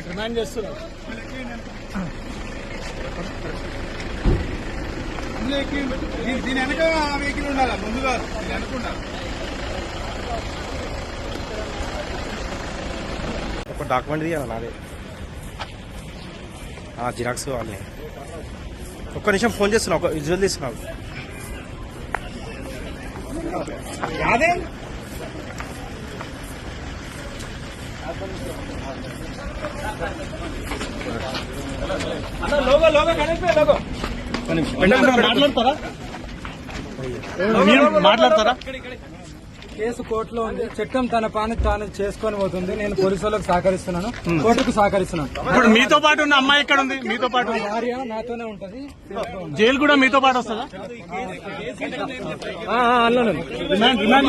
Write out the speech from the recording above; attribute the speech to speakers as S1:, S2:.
S1: Remand చేస్తున్నారు. దీని వెనక వెహికల్ ఉండాలా, ముందుగా దీని అనుకుంటారు.
S2: ఒక డాక్యుమెంట్ తీయాలి నాదే, జిరాక్స్ కావాలి. ఒక్క నిమిషం ఫోన్ చేస్తున్నా, ఒక విజువల్ తీస్తున్నావు.
S1: మాట్లాడతారా? కేసు కోర్టులో ఉంది. చట్టం తన పని తాను చేసుకొని పోతుంది. నేను పోలీసు వాళ్ళకి సహకరిస్తున్నాను, కోర్టుకు సహకరిస్తున్నాను.
S3: ఇప్పుడు మీతో పాటు ఉన్న అమ్మాయి ఎక్కడ ఉంది? మీతో పాటు
S1: భార్య నాతోనే ఉంటది.
S3: జైలు కూడా మీతో పాటు వస్తుందా?
S1: అన్నాను.